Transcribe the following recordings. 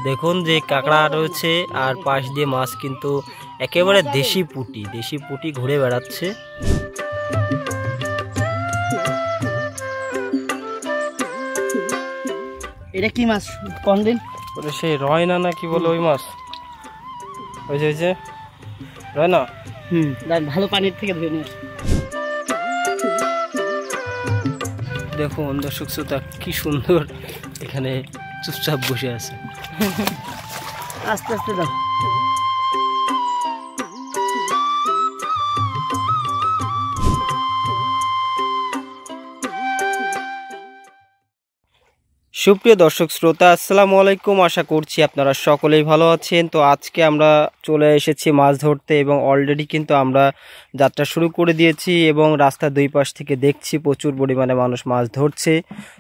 দেখুন যে কাঁকড়া রয়েছে আর পাশ দিয়ে মাছ কিন্তু একেবারে দেশি পুঁটি ঘুরে বেড়াচ্ছে। এটা কি মাছ কোন দিন ওটা সেই রয়না না কি বলে ওই মাছ হয়েছে রয়না। ভালো পানির থেকে ধরে নিয়ে দেখুন দর্শক শ্রোতা কি সুন্দর এখানে চুপচাপ বসে আছে। আস্তে আস্তে দাও। সুপ্রিয় দর্শক শ্রোতা আসসালামু আলাইকুম, আশা করছি আপনারা সকলেই ভালো আছেন। তো আজকে আমরা চলে এসেছি মাছ ধরতে এবং অলরেডি কিন্তু আমরা যাত্রা শুরু করে দিয়েছি এবং রাস্তার দুই পাশ থেকে দেখছি প্রচুর পরিমাণে মানুষ মাছ ধরছে।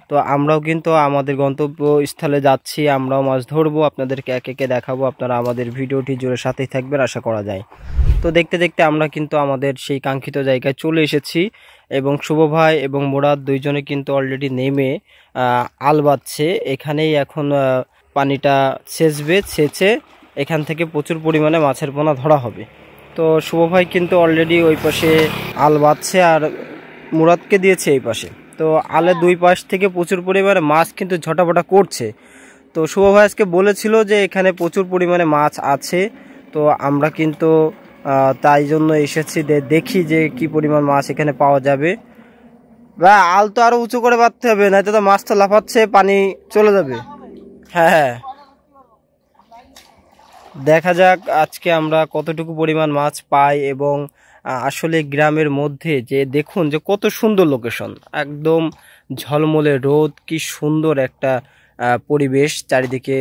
তো আমরাও কিন্তু আমাদের গন্তব্যস্থলে যাচ্ছি, আমরাও মাছ ধরবো, আপনাদেরকে একে একে দেখাবো। আপনারা আমাদের ভিডিওটি জুড়ে সাথেই থাকবেন আশা করা যায়। তো দেখতে দেখতে আমরা কিন্তু আমাদের সেই কাঙ্ক্ষিত জায়গায় চলে এসেছি এবং শুভ ভাই এবং মুরাদ দুইজনে কিন্তু অলরেডি নেমে আল বাঁধছে। এখানেই এখন পানিটা সেচে এখান থেকে প্রচুর পরিমাণে মাছের পোনা ধরা হবে। তো শুভ ভাই কিন্তু অলরেডি ওই পাশে আল বাঁধছে আর মুরাদকে দিয়েছে এই পাশে। তো আলের দুই পাশ থেকে প্রচুর পরিমাণে মাছ কিন্তু ঝটাপটা করছে। তো শুভ ভাই আজকে বলেছিল যে এখানে প্রচুর পরিমাণে মাছ আছে। তো আমরা কিন্তু তাই জন্য এসেছি, দেখি যে কি পরিমাণ মাছ এখানে পাওয়া যাবে। ভাই আল তো আরো উঁচু করে বাঁধতে হবে, নয়তো তো মাছ তো লাফাচ্ছে, পানি চলে যাবে। হ্যাঁ দেখা যাক আজকে আমরা কতটুকু পরিমাণ মাছ পাই। এবং আসলে গ্রামের মধ্যে যে দেখুন যে কত সুন্দর লোকেশন, একদম ঝলমলে রোদ, কি সুন্দর একটা পরিবেশ চারিদিকে,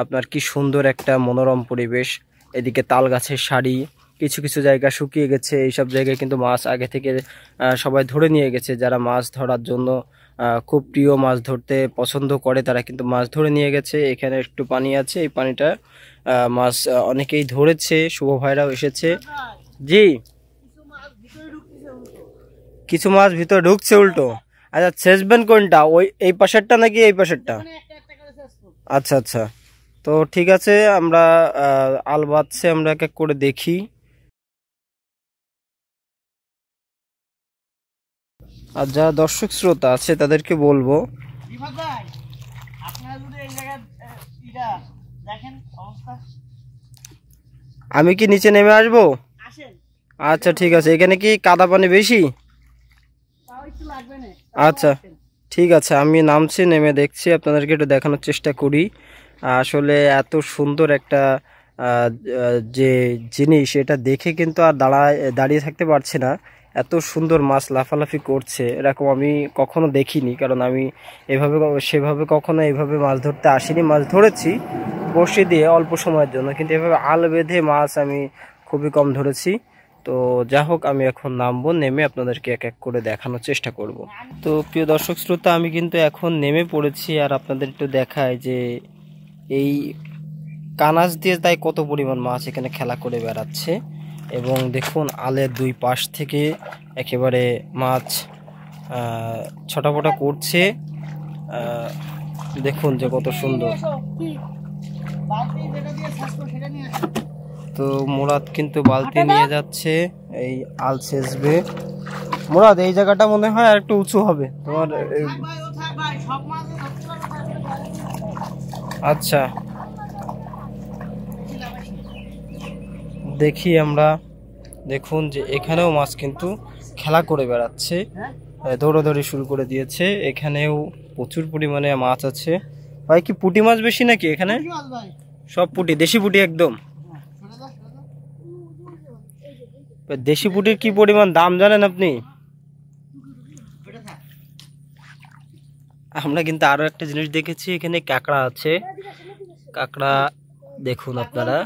আপনার কি সুন্দর একটা মনোরম পরিবেশ। এদিকে তাল গাছের সারি, কিছু কিছু জায়গা শুকিয়ে গেছে, এইসব জায়গায় কিন্তু মাছ আগে থেকে সবাই ধরে নিয়ে গেছে। যারা মাছ ধরার জন্য খুব প্রিয়, মাছ ধরতে পছন্দ করে, তারা কিন্তু মাছ ধরে নিয়ে গেছে। এখানে একটু পানি আছে, এই পানিটা মাছ অনেকেই ধরেছে, শুভ ভাইরাও এসেছে। জি কিছু মাছ ভিতরে ঢুকছে উল্টো। আচ্ছা ছেচবেন কোনটা, ওই এই পাশেরটা নাকি এই পাশেরটা? আচ্ছা আচ্ছা, তো ঠিক আছে, আমরা আল বাঁধছে, আমরা এক এক করে দেখি। আর যারা দর্শক শ্রোতা আছে তাদেরকে বলবো আমি কি নিচে নেমে আসবো? আচ্ছা ঠিক আছে, এখানে কি কাদা পানি বেশি? আচ্ছা ঠিক আছে, আমি নামছি, নেমে দেখছি, আপনাদেরকে একটু দেখানোর চেষ্টা করি। আসলে এত সুন্দর একটা যে জিনিস, এটা দেখে কিন্তু আর দাঁড়িয়ে থাকতে পারছি না। এত সুন্দর মাছ লাফালাফি করছে এরকম আমি কখনো দেখিনি, কারণ আমি সেভাবে কখনো এইভাবে মাছ ধরতে আসিনি। মাছ ধরেছি বড়শি দিয়ে অল্প সময়ের জন্য, কিন্তু এভাবে আল বেঁধে মাছ আমি খুবই কম ধরেছি। তো যা হোক, আমি এখন নামবো, নেমে আপনাদেরকে এক এক করে দেখানোর চেষ্টা করব। তো প্রিয় দর্শক শ্রোতা, আমি কিন্তু এখন নেমে পড়েছি আর আপনাদের একটু দেখায় যে এই কানাস দিয়ে তাই কত পরিমাণ মাছ এখানে খেলা করে বেড়াচ্ছে। এবং দেখুন আলের দুই পাশ থেকে একেবারে মাছ ছটাফটা করছে। দেখুন যে কত সুন্দর। তো মুরাদ কিন্তু বালতি নিয়ে যাচ্ছে, এই আল ছেচবে। মুরাদ এই জায়গাটা মনে হয় আর একটু উঁচু হবে তোমার। আচ্ছা দেখি আমরা, দেখুন যে এখানেও মাছ কিন্তু খেলা করে বেড়াচ্ছে, দৌড়াদৌড়ি শুরু করে দিয়েছে। এখানেও প্রচুর পরিমাণে মাছ আছে। ভাই কি পুঁটি মাছ বেশি নাকি এখানে? সব পুঁটি, দেশি পুঁটি একদম। দেশি পুঁটির কি পরিমাণ দাম জানেন আপনি? আমরা কিন্তু আরো একটা জিনিস দেখেছি, এখানে কাঁকড়া আছে। কাঁকড়া দেখুন আপনারা,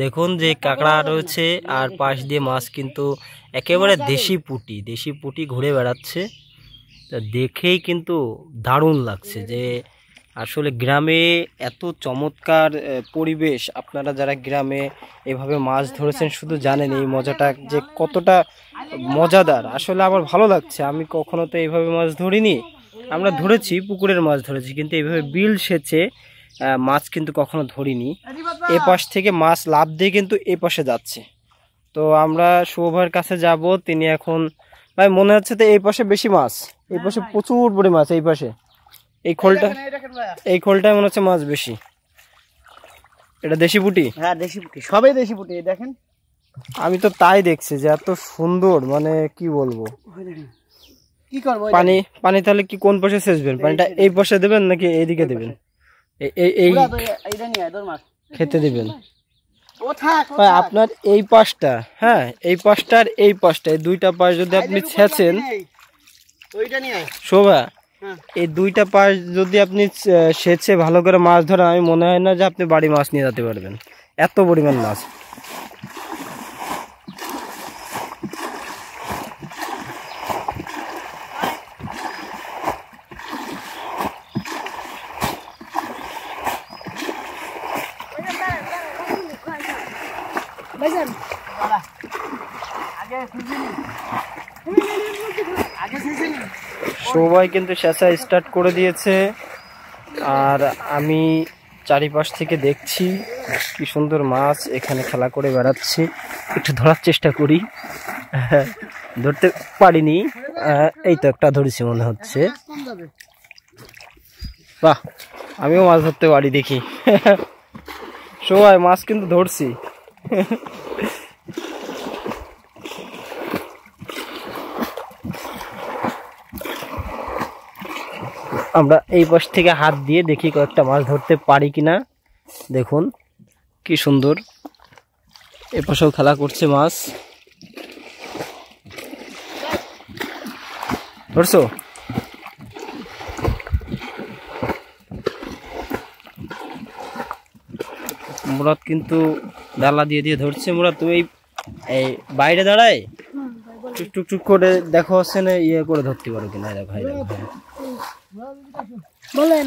দেখুন যে কাঁকড়া রয়েছে আর পাশ দিয়ে মাছ কিন্তু একেবারে দেশি পুঁটি ঘুরে বেড়াচ্ছে। তা দেখেই কিন্তু দারুণ লাগছে যে আসলে গ্রামে এত চমৎকার পরিবেশ। আপনারা যারা গ্রামে এভাবে মাছ ধরেছেন শুধু জানেন এই মজাটা যে কতটা মজাদার। আসলে আমার ভালো লাগছে, আমি কখনো তো এইভাবে মাছ ধরিনি, আমরা ধরেছি, পুকুরের মাছ ধরেছি, কিন্তু এইভাবে বিল সেচে মাছ কিন্তু কখনো ধরিনি। এ পাশ থেকে মাছ লাফ দিয়ে কিন্তু এ পাশে যাচ্ছে। তো আমরা শুভ ভাইয়ের কাছে যাব। তিনি এখন ভাই মনে হচ্ছে তো এই পাশে বেশি মাছ, এই পাশে প্রচুর পরি মাছ। এই পাশে এই খোলটায় মনে হচ্ছে মাছ বেশি। এটা দেশি পুঁটি? হ্যাঁ দেশি পুঁটি, সবাই দেশি পুঁটি। দেখেন আমি তো তাই দেখছি যে এত সুন্দর, মানে কি বলবো। কি করবো পানি পানি তাহলে কি কোন পাশে সেচবেন? পানিটা এই পাশে দেবেন নাকি এইদিকে দেবেন? এই খেতে দিবেন আপনার এই পাশটা, হ্যাঁ এই পাশটার এই পাশটা, এই দুইটা পাশ যদি আপনি ছেঁচেন শোভা, এই দুইটা পাশ যদি আপনি সেচে ভালো করে মাছ ধরেন, আমি মনে হয় না যে আপনি বাড়ি মাছ নিয়ে যেতে পারবেন, এত পরিমাণ মাছ। সবাই কিন্তু সেচা স্টার্ট করে দিয়েছে, আর আমি চারিপাশ থেকে দেখছি কি সুন্দর মাছ এখানে খেলা করে বেড়াচ্ছে। একটু ধরার চেষ্টা করি, ধরতে পারিনি। এই তো একটা ধরেছি মনে হচ্ছে। বাহ, আমিও মাছ ধরতে পারি দেখি। সবাই মাছ কিন্তু ধরছি। আমরা এই পাশ থেকে হাত দিয়ে দেখি কয়েকটা মাছ ধরতে পারি কিনা। দেখুন কি সুন্দর, এ পাশেও খেলা করছে মাছ। ধরছো? মুরাদ কিন্তু ডালা দিয়ে দিয়ে ধরছে। মুরাদ তুমি এই বাইরে দাঁড়ায় টুক টুক করে দেখো হচ্ছে না, ইয়ে করে ধরতে পারো কিনা। ভাই বলেন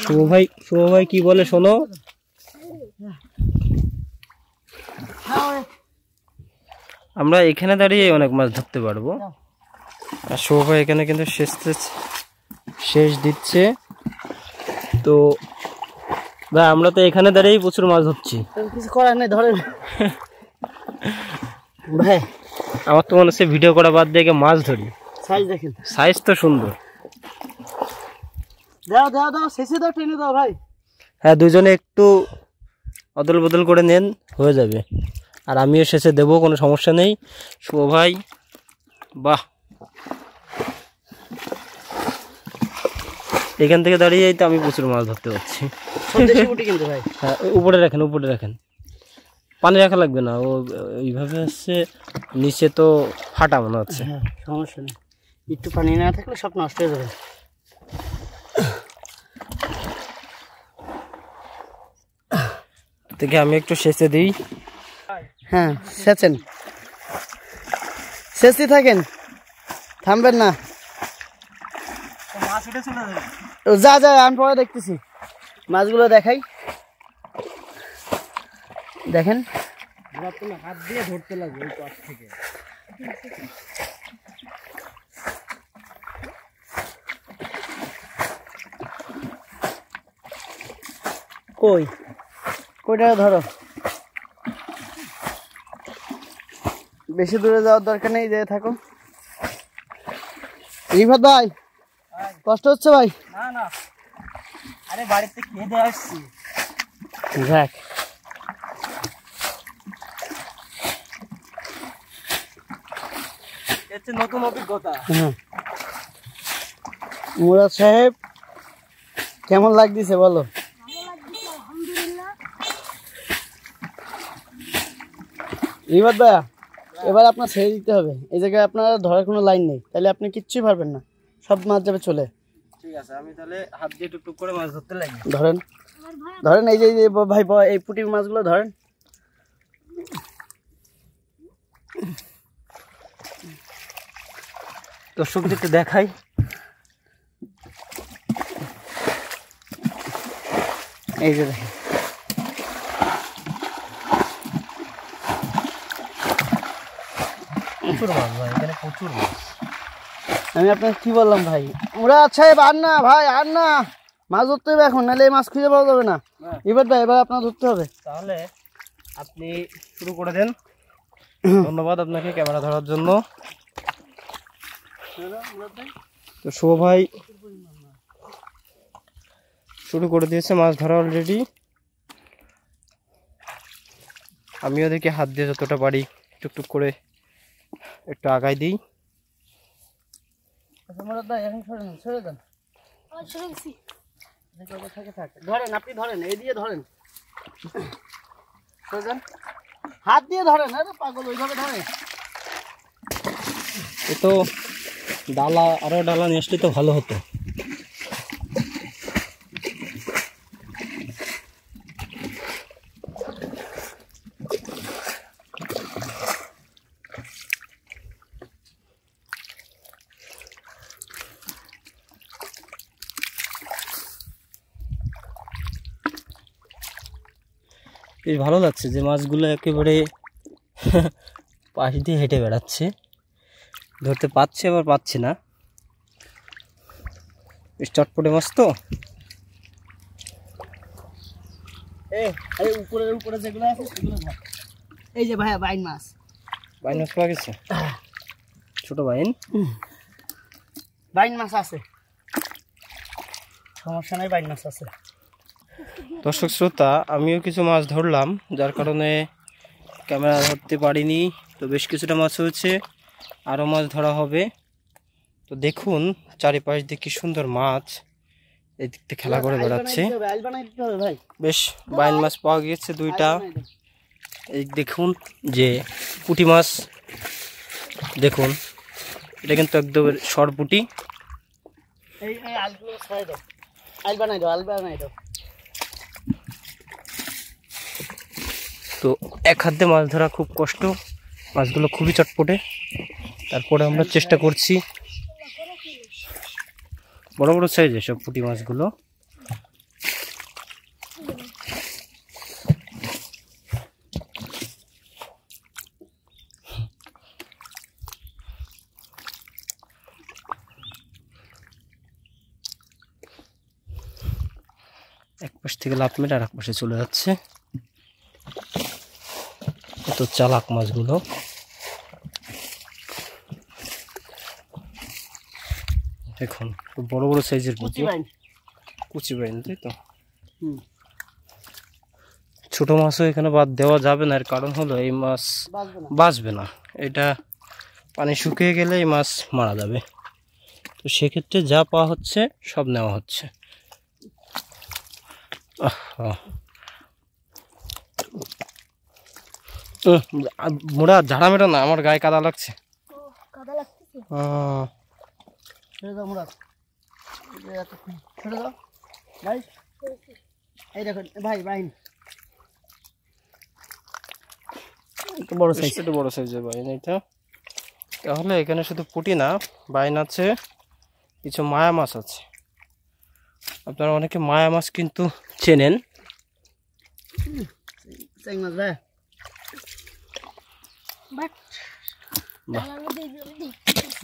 শুভ ভাই কি বলে শোনো। আমরা এখানে দাঁড়িয়ে অনেক মাছ ধরতে পারবো। আর শুভ ভাই এখানে কিন্তু শেষ দিচ্ছে। তো ভাই আমরা তো এখানে দাঁড়িয়েই প্রচুর মাছ ধরছি, কিছু করার নেই, ধরেন ভাই। আমার তো মনে হচ্ছে ভিডিও করা বাদ দিয়ে মাছ ধরি। সাইজ দেখেন, সাইজ তো সুন্দর। দাও দাও দাও, শেষে দাও, টেনে দাও ভাই। হ্যাঁ, দুজনে একটু অদল বদল করে নেন, হয়ে যাবে। আর আমিও শেষে দেবো, কোনো সমস্যা নেই। শুভ ভাই বাহ, এখান থেকে দাঁড়িয়েই তো আমি প্রচুর মাছ ধরতে পারছি। হ্যাঁ, উপরে রাখেন, পানি রাখা লাগবে না। ও এইভাবে হচ্ছে নিচে তো ফাটা মনে হচ্ছে। সমস্যা নেই, একটু পানি না থাকলে সব নষ্ট হয়ে যাবে। থেকে আমি একটু সেচে দিই। হ্যাঁ সেচেন, সেচতে থাকেন, থামবেন না। যা যা, আমি পরে দেখতেছি। মাছগুলো দেখাই, দেখেন। হাত দিয়ে ধরতে লাগবে ওই পাশ থেকে। কইটা ধরো, বেশি দূরে যাওয়ার দরকার নেই, যেয়ে থাকো। রিফাত ভাই কষ্ট হচ্ছে ভাই? না না, আরে বাড়িতে খেয়ে দিয়ে আসছি। দেখ নতুন অভিজ্ঞতা। মুরাদ সাহেব কেমন লাগতেছে বলো? রিফাত ভাইয়া, এবার আপনার ছেড়ে দিতে হবে। এই জায়গায় আপনার ধরার কোনো লাইন নেই, তাহলে আপনি কিচ্ছুই পারবেন না, সব মাছ যাবে চলে। ঠিক আছে, আমি তাহলে হাত দিয়ে টুকটুক করে মাছ ধরতে লাগি। ধরেন ধরেন, এই যে ভাই এই পুঁটি মাছগুলো ধরেন। দর্শকদের একটু দেখাই। এই যে দেখেন, প্রচুর মাছ ভাই, এখানে প্রচুর মাছ। আমি আপনাকে কি বললাম ভাই, মুরাদ সাহেব আর না ভাই, আর না, মাছ ধরতে হবে এখন, নাহলে এই মাছ খুঁজে পাওয়া যাবে না। এবার ভাই এবার আপনার ধরতে হবে। তাহলে আপনি শুরু করে দেন। ধন্যবাদ আপনাকে ক্যামেরা ধরার জন্য। তো শুভ ভাই শুরু করে দিয়েছে মাছ ধরা অলরেডি। আমিও দেখি হাত দিয়ে যতটা পারি টুকটুক করে একটু আগাই দিই। মুরাদ ভাই এখন ছেড়ে দেন। ধরেন, আপনি ধরেন, এই দিয়ে ধরেন, হাত দিয়ে ধরেন। আরে পাগল, ওইভাবে ধরেন। এ তো ডালা, আরো ডালা নিয়ে আসলে তো ভালো হতো। বেশ ভালো লাগছে যে মাছগুলো একেবারে পাশ দিয়ে হেঁটে বেড়াচ্ছে, ধরতে পারছে আবার পাচ্ছি না। বেশ চটপটে মাছ তো। এই উপরে উপরে যেগুলো আছে সেগুলো ধর। এই যে ভাইয়া বাইন মাছ, বাইন মাছ পাওয়া গেছে, ছোট বাইন। বাইন মাছ আছে, সমস্যা নাই, বাইন মাছ আছে। দর্শক শ্রোতা, আমিও কিছু মাছ ধরলাম, যার কারণে ক্যামেরা ধরতে পারিনি। তো বেশ কিছুটা মাছ হয়েছে, আরও মাছ ধরা হবে। তো দেখুন চারিপাশ দিয়ে কি সুন্দর মাছ এদিক থেকে খেলা করে বেড়াচ্ছে। বেশ বাইন মাছ পাওয়া গিয়েছে দুইটা। এই দেখুন যে পুঁটি মাছ, দেখুন এটা কিন্তু একদম সরপুটি। তো এক হাত দিয়ে মাছ ধরা খুব কষ্ট, মাছগুলো খুবই চটপটে। তারপরে আমরা চেষ্টা করছি। বড় বড় সাইজের সব পুঁটি মাছগুলো। এক পাশ থেকে লাফ মেরে আর এক পাশে চলে যাচ্ছে। এত চালাক মাছগুলো। দেখুন বড় বড় সাইজের পুঁটি, কুচি বাইন, তাই তো। ছোট মাছও এখানে বাদ দেওয়া যাবে না, এর কারণ হলো এই মাছ বাঁচবে না। এটা পানি শুকিয়ে গেলে এই মাছ মারা যাবে। তো সেক্ষেত্রে যা পাওয়া হচ্ছে সব নেওয়া হচ্ছে। মোড়া ঝাড়া মেরো না, আমার গায়ে কাদা লাগছে। বড় সাইজের বাইন এটা। তাহলে এখানে শুধু পুঁটি না, বাইন আছে, কিছু মায়া মাছ আছে। আপনারা অনেকে মায়া মাছ কিন্তু চেনেন।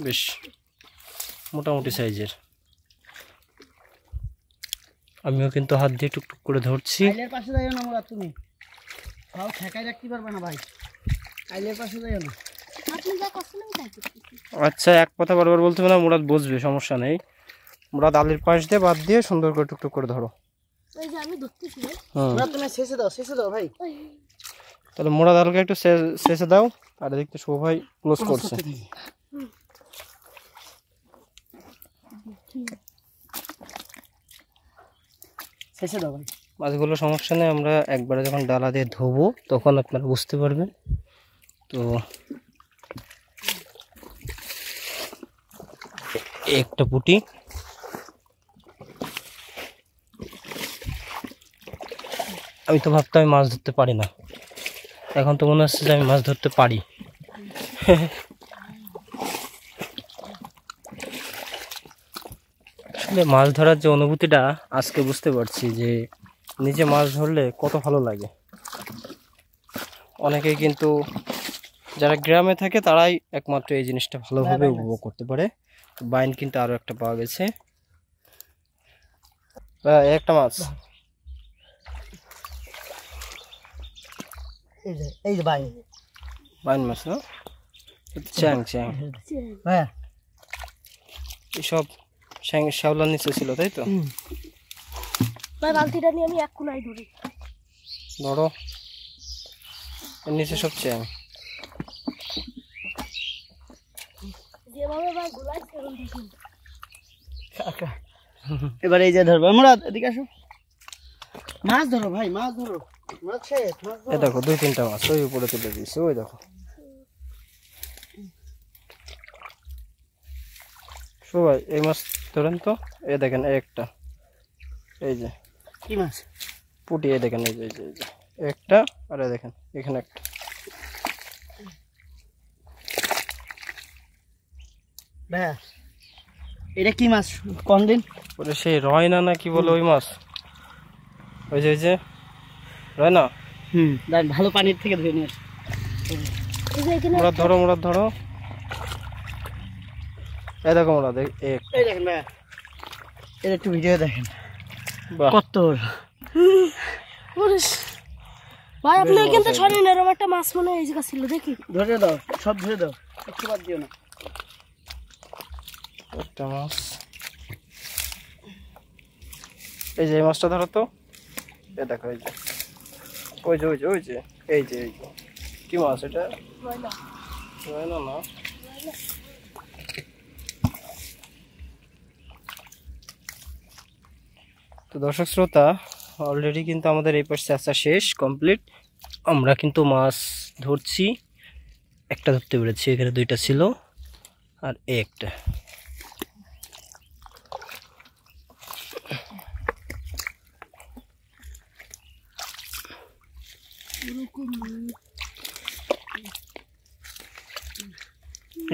বেশ মোটামুটি সাইজের। আমিও কিন্তু হাত দিয়ে টুকটুক করে ধরছি। পাশে যাইও না মোরা, তুমি ঠেকাই রাখতে পারবে না ভাই, আইলের পাশে যাইও না। আচ্ছা, এক কথা বারবার বলতে হবে না, মুরাদ বুঝবে, সমস্যা নেই। মুরাদ আলির পাশ দিয়ে বাদ দিয়ে সুন্দর করে টুকটুক করে ধরো। তাহলে মুরাদ আলকে একটু শেষে দাও, আর এদিকে শুভ ভাই ক্লোজ করছে। মাছগুলো সমস্যা নেই, আমরা একবারে যখন ডালা দিয়ে ধোবো তখন আপনারা বুঝতে পারবেন। তো একটা পুঁটি, আমি তো ভাবতাম আমি মাছ ধরতে পারি না, এখন তো মনে হচ্ছে যে আমি মাছ ধরতে পারি। আসলে মাছ ধরার যে অনুভূতিটা আজকে বুঝতে পারছি, যে নিজে মাছ ধরলে কত ভালো লাগে। অনেকেই কিন্তু যারা গ্রামে থাকে তারাই একমাত্র এই জিনিসটা ভালোভাবে উপভোগ করতে পারে। বাইন কিন্তু আরো একটা পাওয়া গেছে। একটা মাছ, এই যে ভাই বাইন মাছ না, চ্যাং চ্যাং ভাইয়া এসব শ্যাওলার নিচে ছিল তাই তো। ভাই বালতিটা নিয়ে আমি এক কোনায় ধরি, ধরো, এর নিচে সব চ্যাং। যেভাবে ভাই গোলাই সেরকম দেখুন। এবার এই যে ধরবো মুরাদ, এদিকে আসো, মাছ ধরো ভাই, মাছ ধরো, মাছ শেষ, মাছ এ ধরো। দেখো 2-3টা মাছ ওই উপরে তুলে দিয়েছে, ওই দেখো। সবাই এই মাছ ধরেন তো, এ দেখেন একটা, এই যে কি মাছ? পুঁটি, এই দেখেন, এই যে এই যে এই যে একটা, আর এই দেখেন এখানে একটা। ভাইয়া এটা কি মাছ কোন দিন? ওটা সেই রয়না না কি বলে ওই মাছ, ওই যে রয়না। দেখ ভালো পানির থেকে ধরে নিয়ে আসো। এই যে এখানে মুরাদ ধরো, মুরাদ ধরো, এই দেখো মুরাদ, এই দেখেন ভাইয়া, এটা একটু ভিডিও দেখেন, বাহ, কত ওরে, ভাই আপনি এখান থেকে সরেন, এরকম একটা মাছ মনে হয় এই জায়গা ছিল, দেখি। ধরে দাও, সব ধরে দাও, একটু বাদ দিও না। একটা মাছ, এই যে এই মাছটা ধরো তো, এ দেখো, এই যে ওই যে ওই যে ওই যে এই যে এই যে কি মাছ এটা? রয়না। রয়না না, তো দর্শক শ্রোতা, অলরেডি কিন্তু আমাদের এই পাশে চেঁচা শেষ, কমপ্লিট। আমরা কিন্তু মাছ ধরছি, একটা ধরতে পেরেছি, এখানে 2টা ছিল আর একটা।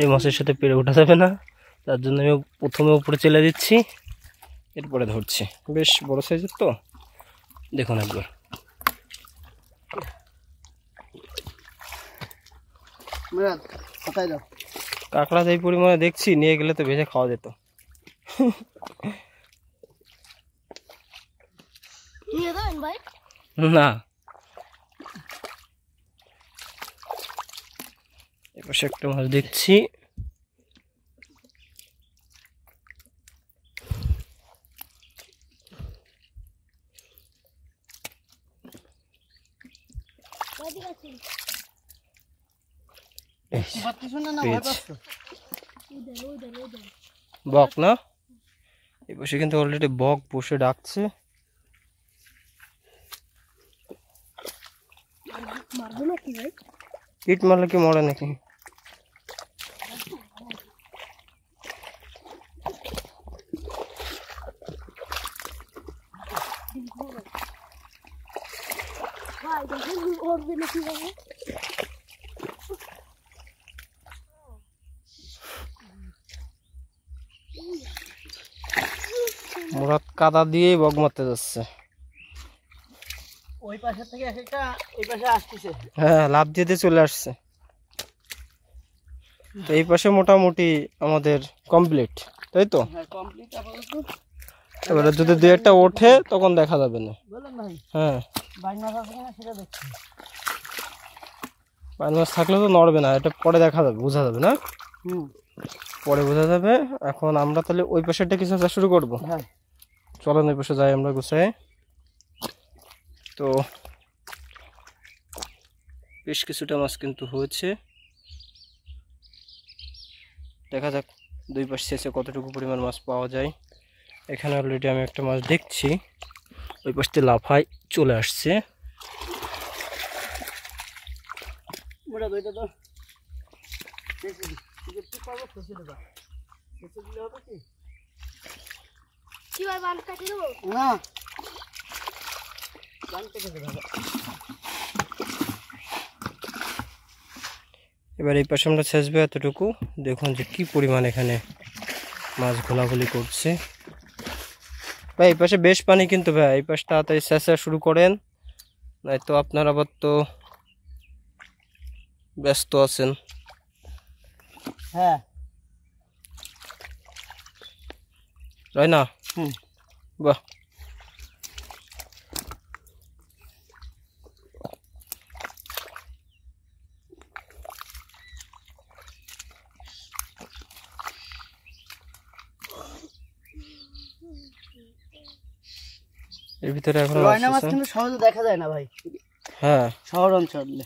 এই মাছের সাথে পেরে ওঠা যাবে না, তার জন্য আমি প্রথমে উপরে চলে দিচ্ছি, এরপরে ধরছি। বেশ বড় সাইজের তো, দেখুন একবার। মুরাদ কোথায় দাও? কাঁকড়া যেই পরিমাণে দেখছি, নিয়ে গেলে তো ভেজে খাওয়া যেত। নিয়ে দেন ভাই। না, এপাশে একটা মাছ দেখছি, বক না, এপাশে কিন্তু অলরেডি বক বসে ডাকছে। মারবো নাকি ভাই? ইট মারলে কি মরে নাকি? ভাই দেখেন উঠবে নাকি ভাই? মুরাদ কাদা দিয়েই বক মারতে যাচ্ছে। ওই পাশে থেকে একটা এই পাশে আসতেছে। হ্যাঁ, লাফ দিয়ে দিয়ে চলে আসছে। তো এই পাশে মোটামুটি আমাদের কমপ্লিট, তাই তো। হ্যাঁ কমপ্লিট আপাতত। এবারে যদি 2-1টা ওঠে তখন দেখা যাবে না। বলেন ভাই, হ্যাঁ, বাইন মাছ আছে কিনা সেটা দেখছি। বাইন মাছ থাকলে তো নড়বে না, এটা পরে দেখা যাবে, বোঝা যাবে না, পরে বোঝা যাবে। এখন আমরা তাহলে ওই পাশেরটা কিছু শুরু করব। হ্যাঁ চলেন ওই পাশে যাই আমরা গুছাই। তো বেশ কিছুটা মাছ কিন্তু হয়েছে, দেখা যাক 2 পাশ শেষে কতটুকু পরিমাণ মাছ পাওয়া যায়। এখানে অলরেডি আমি একটা মাছ দেখছি, ওই পাশে লাফাই চলে আসছে। মোটা দুইটা তো একটু পাবো, খুশি দেবা খুশি দিলে হবে কি? কি ভাই বান কাটি দেবো? না বান কেটে দেবো। এবার এই পাশে আমরা ছেঁচবো এতটুকু, দেখুন যে কি পরিমাণ এখানে মাছ ঘোলাঘুলি করছে। ভাই এই পাশে বেশ পানি কিন্তু, ভাই এই পাশটা তাড়াতাড়ি ছেঁচা শুরু করেন, নয়তো আপনার আবার তো ব্যস্ত আছেন। হ্যাঁ রয়না। হুম। বাহ, এর ভিতরে এখন রয়না মাছ কিন্তু সহজে দেখা যায় না ভাই। হ্যাঁ, শহর অঞ্চলে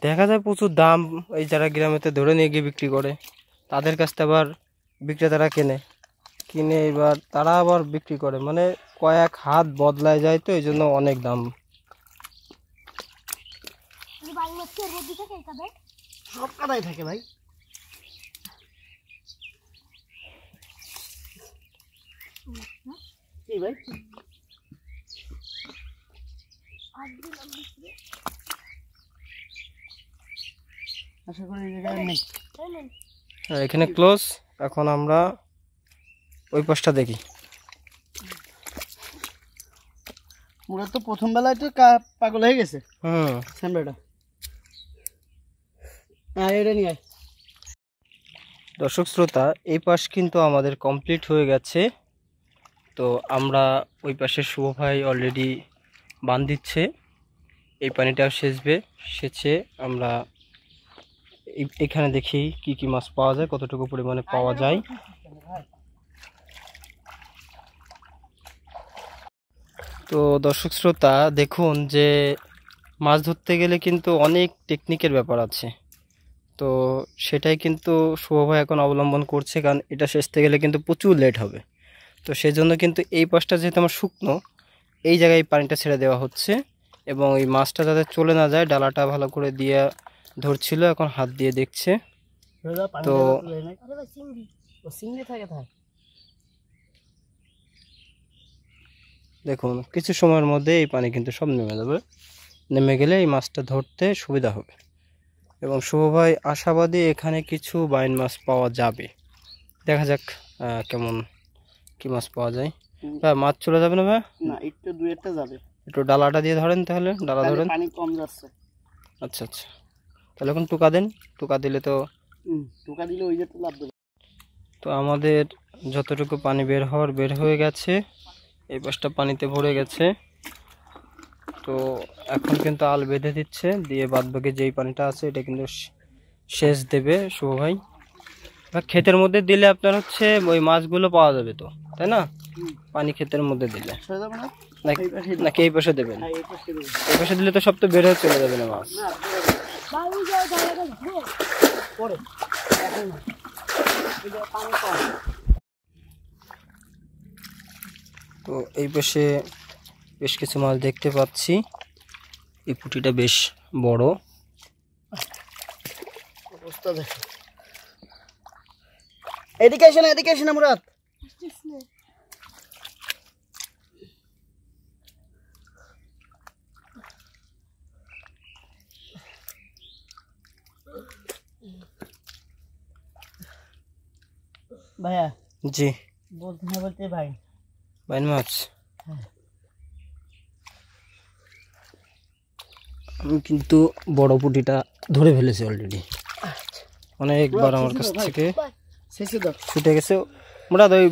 দেখা যায় প্রচুর দাম। এই যারা গ্রামেতে ধরে নিয়ে গিয়ে বিক্রি করে, তাদের কাছ থেকে আবার বিক্রেতারা কিনে এবার তারা আবার বিক্রি করে, মানে কয়েক হাত বদলায় যায়, তো এই জন্য অনেক দাম। সব কাদাই থাকে ভাই। কি ভাই আশা করি এই জায়গায় নেই। এখানে ক্লোজ। এখন আমরা ওই পাশটা দেখি। ওরা তো প্রথম বেলায় তো পাগল হয়ে গেছে। স্যামরাটা এটা নিয়ে আয়। দর্শক শ্রোতা, এই পাশ কিন্তু আমাদের কমপ্লিট হয়ে গেছে। তো আমরা ওই পাশে শুভ ভাই অলরেডি বাঁধ দিচ্ছে, এই পানিটা সেচে আমরা এখানে দেখি কি কি মাছ পাওয়া যায়, কতটুকু পরিমাণে পাওয়া যায়। তো দর্শক শ্রোতা দেখুন যে মাছ ধরতে গেলে কিন্তু অনেক টেকনিকের ব্যাপার আছে। তো সেটাই কিন্তু শুভ ভাই এখন অবলম্বন করছে, কারণ এটা সেচতে গেলে কিন্তু প্রচুর লেট হবে। তো সেজন্য কিন্তু এই পাশটা যেহেতু আমার শুকনো, এই জায়গায় পানিটা ছেড়ে দেওয়া হচ্ছে, এবং এই মাছটা যাতে চলে না যায় ডালাটা ভালো করে দিয়ে ধরছিল, এখন হাত দিয়ে দেখছে। তো দেখুন কিছু সময়ের মধ্যে এই পানি কিন্তু সব নেমে যাবে, নেমে গেলে এই মাছটা ধরতে সুবিধা হবে। এবং শুভ ভাই আশাবাদী এখানে কিছু বাইন মাছ পাওয়া যাবে। দেখা যাক কেমন কি মাছ পাওয়া যায়। মাছ চলে যাবে না ভাই? না, একটু দুই একটা যাবে। একটু ডালাটা দিয়ে ধরেন, তাহলে ডালা ধরেন। পানি কম যাচ্ছে। আচ্ছা আচ্ছা, তাহলে এখন টুকা দেন। টুকা দিলে তো ওই যে লাভ দেবে। তো আমাদের যতটুকু পানি বের হওয়ার বের হয়ে গেছে, এই পাশটা পানিতে ভরে গেছে। তো এখন কিন্তু আল বেঁধে দিচ্ছে, দিয়ে বাদবাকি যেই পানিটা আছে এটা কিন্তু সেচ দেবে শুভ ভাই। ক্ষেতের মধ্যে দিলে আপনার হচ্ছে ওই মাছগুলো পাওয়া যাবে তো, তাই না? পানি ক্ষেতের মধ্যে দিলে নাকি এই পাশে দেবেন? এই পাশে দিলে তো সব তো বের হয়ে চলে যাবে না মাছ। তো এই পাশে বেশ কিছু মাছ দেখতে পাচ্ছি। এই পুঁটিটা বেশ বড়। এদিকে এসে না মুরাদ। ভাইয়া জি বলতে না বলতে ভাই বাইন মাছ। আমি কিন্তু বড় পুঁটিটা ধরে ফেলেছি অলরেডি, অনেকবার আমার কাছ থেকে ছুটে গেছে। মুরাদ ওই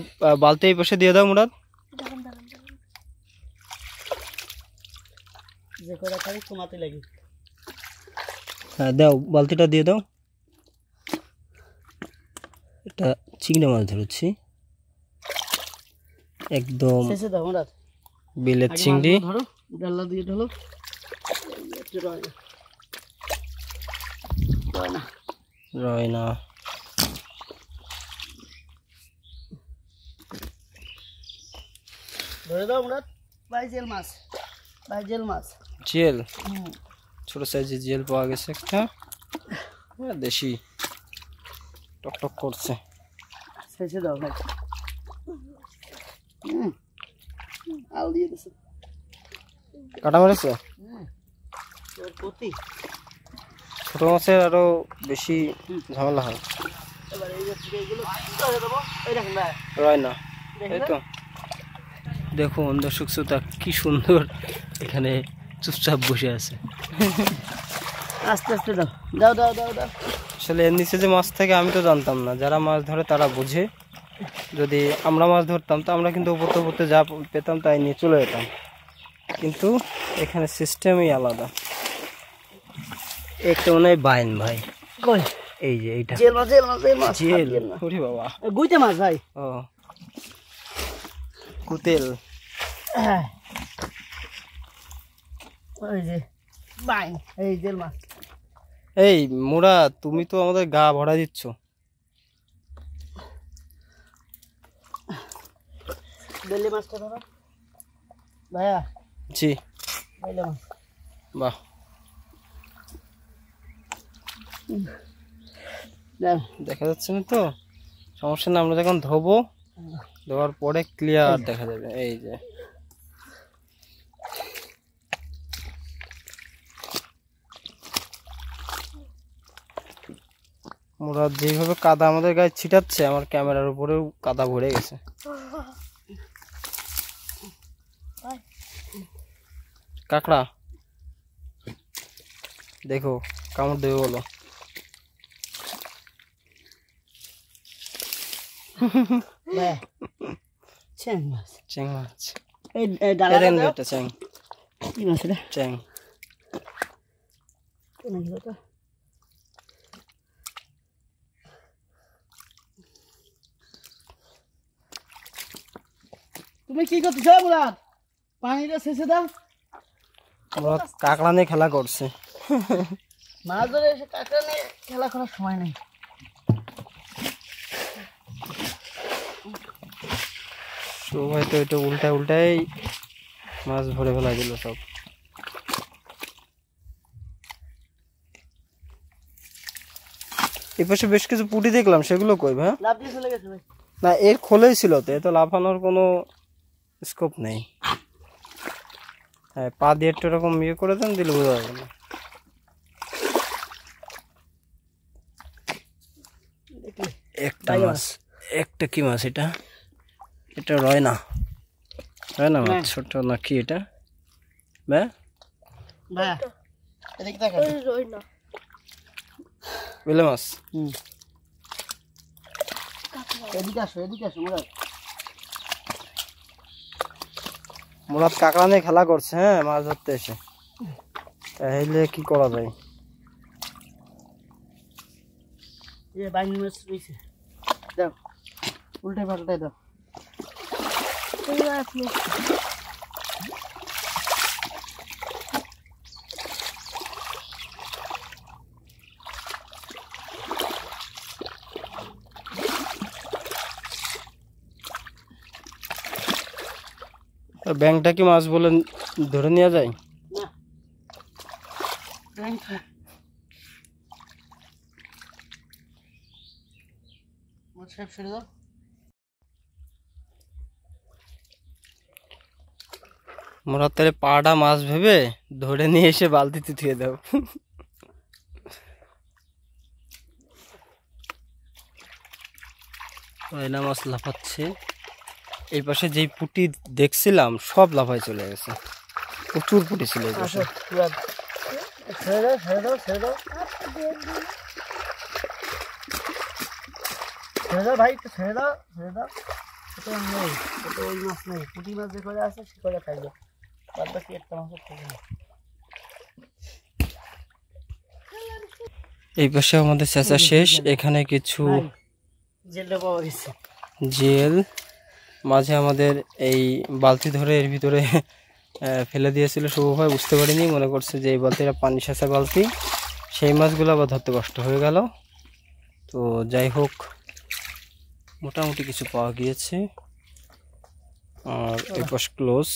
বালতি এই পাশে দিয়ে দাও মুরাদ। হ্যাঁ দাও, বালতিটা দিয়ে দাও। এটা চিংড়ি মাছ ধরেছি, একদম বিলেত চিংড়ি। রয়না ধরে দাও মুরাদ। ভাই জেল মাছ, ভাই জেল মাছ। জেল, ছোট সাইজের জেল পাওয়া গেছে একটা, দেশি, টকটক করছে। শেষে দাও ভাই। আল দিয়ে দিছে, কাটা মারেছে। ছোট মাছের আরো বেশি ঝামেলা হয়। রয়না, এই তো দেখুন দর্শক শ্রোতা কি সুন্দর এখানে চুপচাপ বসে আছে। আস্তে আস্তে দাও, দাও দাও দাও দাও। আসলে এর নিচে যে মাছ থাকে আমি তো জানতাম না, যারা মাছ ধরে তারা বোঝে। যদি আমরা মাছ ধরতাম তো আমরা কিন্তু উপরতে উপরতে যা পেতাম তাই নিয়ে চলে যেতাম, কিন্তু এখানে সিস্টেমই আলাদা। একটা মনে হয় বাইন ভাই, কই এই যে এইটা জেল মাছ, জেল মাছ, জেল মাছ, জেল। জেল না, ওরে বাবা, গুইতে মাছ ভাই। ও কুতেল। হ্যাঁ ওই যে বাইন, এই জেল মাছ। এই মুরা, তুমি তো আমাদের গা ভরা দিচ্ছ। বেলে মাছটা ধরো ভাইয়া। জি, বেলে মাছ। বাহ, দেন। দেখা যাচ্ছে না তো, সমস্যা না, আমরা যখন ধোবো ধোয়ার পরে ক্লিয়ার দেখা যাবে। এই যে মুরাদ যেভাবে কাদা আমাদের গায়ে ছিটাচ্ছে, আমার ক্যামেরার উপরেও কাদা ভরে গেছে। কাঁকড়া দেখো, কামড় দেবে বলো। ভাইয়া চ্যাং মাছ। চ্যাং মাছ, এই ডালাটা এরেন দাও। এটা চ্যাং, কি মাছ এটা? চ্যাং। কেন কি এটা? তুমি কি করতেছো মুরাদ? পানিটা শেষে দাও। মুরাদ কাঁকড়া নিয়ে খেলা করছে। মাছ ধরে এসে কাঁকড়া নিয়ে খেলা করার সময় নেই। সবাই তো এটা উল্টায় উল্টাই মাছ ভরে ফেলা দিল সব। এই পাশে বেশ কিছু পুঁটি দেখলাম, সেগুলো কই ভাই? লাভ দিয়ে চলে গেছে ভাই। না, এর খোলেই ছিল তো, এ তো লাফানোর কোনো স্কোপ নেই। হ্যাঁ, পা দিয়ে একটু এরকম ইয়ে করে দেন, দিলে বোঝা যাবে না। একটা মাছ, একটা কি মাছ এটা? এটা রয়না, রয়না মাছ, ছোট না কি এটা? ভাই ভাইয়া এদিকে তাকাও। রই না। বেলে মাছ। এদিকে আসো, এদিকে আসো মুরাদ। মুরাদ কাঁকড়া নিয়ে খেলা করছে, হ্যাঁ, মাছ ধরতে এসে। তাহলে কি করা যায়? এই বাইন মাছ রইছে, দাও উল্টে পাল্টাই দাও। আপনি ব্যাংকটা কি মাছ বলে ধরে নেওয়া যায়? না ব্যাং খা। মাছ সব ছেড়ে দাও। মুরাদ তাহলে পাটা মাছ ভেবে ধরে নিয়ে এসে বালতিতে ধুয়ে দাও। রয়না মাছ লাফাচ্ছে। এই পাশে যেই পুঁটি দেখছিলাম সব লাফায় চলে গেছে, প্রচুর পুঁটি ছিল এই পাশে। আসো মুরাদ, ছেড়ে দাও, ছেড়ে দাও, ছেড়ে দাও, ছেড়ে দাও ভাই, একটু ছেড়ে দাও, ছেড়ে দাও। এটা নেই, এটা ওই মাছ নেই, পুঁটি মাছ যে করে আছে সে করে থাকবে, বাদ বাকি একটা মাছের থাকবে না। এই পাশে আমাদের চেঁচা শেষ, এখানে কিছু ভাই জেলটা পাওয়া গেছে। জেল মাঝে আমাদের এই বালতি ধরে এর ভিতরে ফেলে দিয়েছিল শুভ ভাই, বুঝতে পারিনি, মনে করছে যে এই বালতিটা পানি সেচা বালতি, সেই মাছগুলো আবার ধরতে কষ্ট হয়ে গেল। তো যাই হোক, মোটামুটি কিছু পাওয়া গিয়েছে। আর এই পাশ ক্লোজ।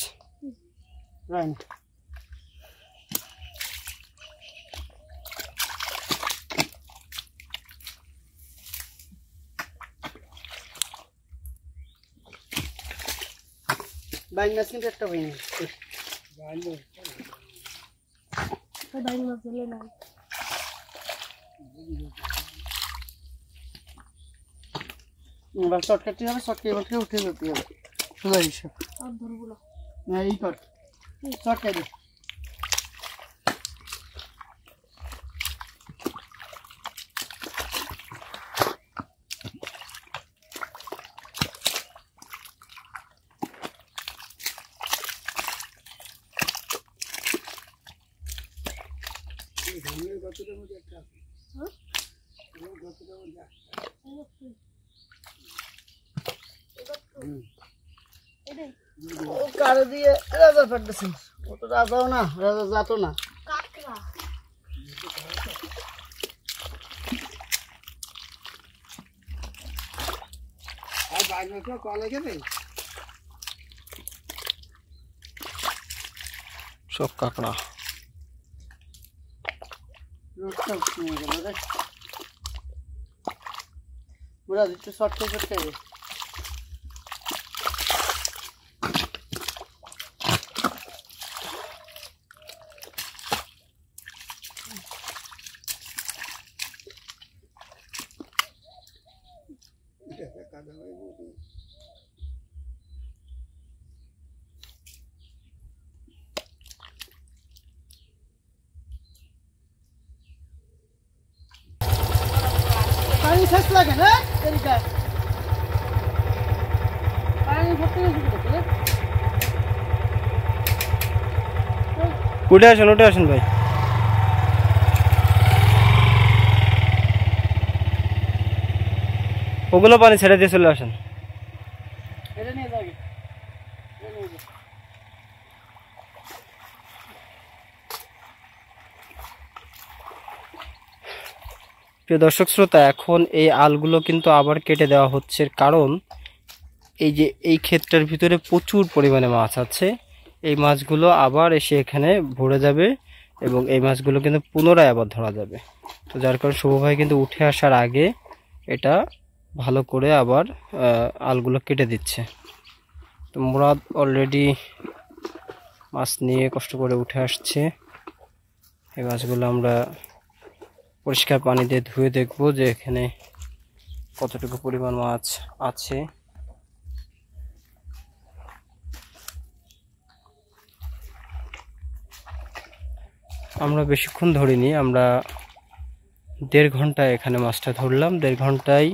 রাইট, বাইন মাছ কিন্তু একটা হয়নি। বাইন মাছ দিলে না। এবার শর্ট কাটতে হবে, শর্ট কেটে উঠে যেতে হবে, সোজা হিসাব। আর ধরবো না। না এই কর, শর্ট কেটে। ও কারে দিয়ে রাজা পাঠাচ্ছেন, ও তো রাজাও না, রাজা যাতো না। কাকড়া সব কাঁকড়া। রোডটা নিয়ে গেল রে মুরাদ, একটু শর্ট করে পানি শেষ লাগে না এদিকে, পানি ভর্তি হয়ে যাবে। উঠে আসেন ভাই। ওগুলো পানি ছেড়ে দিয়ে চলে আসেন। এটা নিয়ে যাবে, এটা নিয়ে যাবে। প্রিয় দর্শক শ্রোতা, এখন এই আলগুলো কিন্তু আবার কেটে দেওয়া হচ্ছে, কারণ এই যে এই ক্ষেতটার ভিতরে প্রচুর পরিমাণে মাছ আছে। এই মাছগুলো আবার এসে এখানে ভরে যাবে এবং এই মাছগুলো কিন্তু পুনরায় আবার ধরা যাবে। তো যার কারণে শুভ ভাই কিন্তু উঠে আসার আগে এটা ভালো করে আবার আলগুলো কেটে দিচ্ছে। তো মুরাদ অলরেডি মাছ নিয়ে কষ্ট করে উঠে আসছে। এই মাছগুলো আমরা পরিষ্কার পানি দিয়ে ধুয়ে দেখব যে এখানে কতটুকু পরিমাণ মাছ আছে। আমরা বেশিক্ষণ ধরিনি, আমরা 1.5 ঘন্টা এখানে মাছটা ধরলাম। 1.5 ঘন্টায়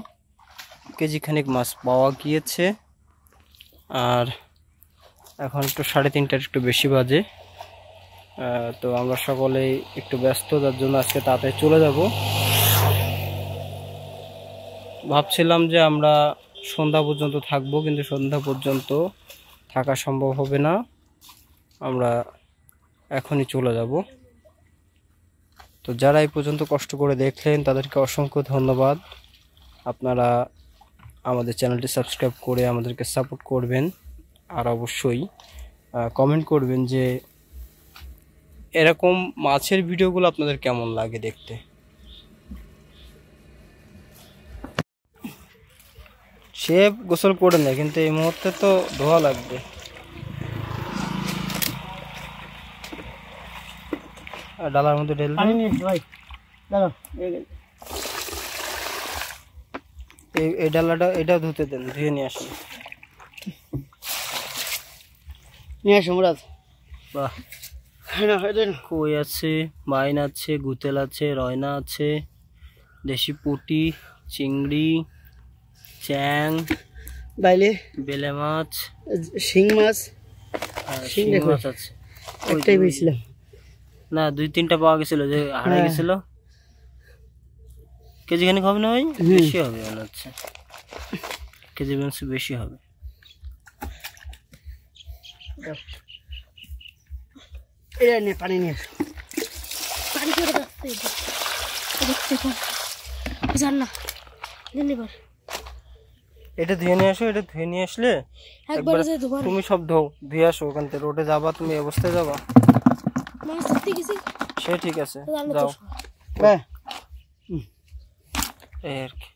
কেজিখানিক মাছ পাওয়া গিয়েছে। আর এখন একটু 3:30টার একটু বেশি বাজে। তো আমরা সকলেই একটু ব্যস্ত, যার জন্য আজকে তাড়াতাড়ি চলে যাব। ভাবছিলাম যে আমরা সন্ধ্যা পর্যন্ত থাকবো, কিন্তু সন্ধ্যা পর্যন্ত থাকা সম্ভব হবে না, আমরা এখনই চলে যাব। তো যারা এই পর্যন্ত কষ্ট করে দেখলেন তাদেরকে অসংখ্য ধন্যবাদ। আপনারা আমাদের চ্যানেলটি সাবস্ক্রাইব করে আমাদেরকে সাপোর্ট করবেন, আর অবশ্যই কমেন্ট করবেন যে এরকম মাছের ভিডিওগুলো আপনাদের কেমন লাগে দেখতে। সে গোসল করে নেয়, কিন্তু এই মুহূর্তে তো ধোয়া লাগবে। আর ডালার মধ্যে ঢেল পানি নিয়ে ভাই, দাঁড়াও। এই ডালাটা এটাও ধুতে দেন, ধুয়ে নিয়ে আসেন। নিয়ে আসো মুরাদ। বাহ, না এটা না। কই আছে, বাইন আছে, গুতেল আছে, রয়না আছে, দেশি পুঁটি, চিংড়ি, চ্যাং, বাইলে বেলে মাছ, শিং মাছ, শিং মাছ আছে। একটাই পেয়েছিলাম না, 2-3টা পাওয়া গেছিল, যে হারিয়ে গেছিল। কেজিখানিক হবে না ভাই? বেশি হবে মনে হচ্ছে, কেজি মাংস বেশি হবে। এটা নিয়ে পানি নিয়ে আসো। পানি করে রাখতে দেখতে কম জান না ধন্যবাদ। এটা ধুয়ে নিয়ে আসো, এটা ধুয়ে নিয়ে আসলে একবারে যে দুবার তুমি সব ধুয়ে আসো। ওখান থেকে রোডে যাবা, তুমি এই অবস্থায় যাবা। মাছ ধরতে গেছি, সে ঠিক আছে, জানো তো যাও। হ্যাঁ এই আর কি।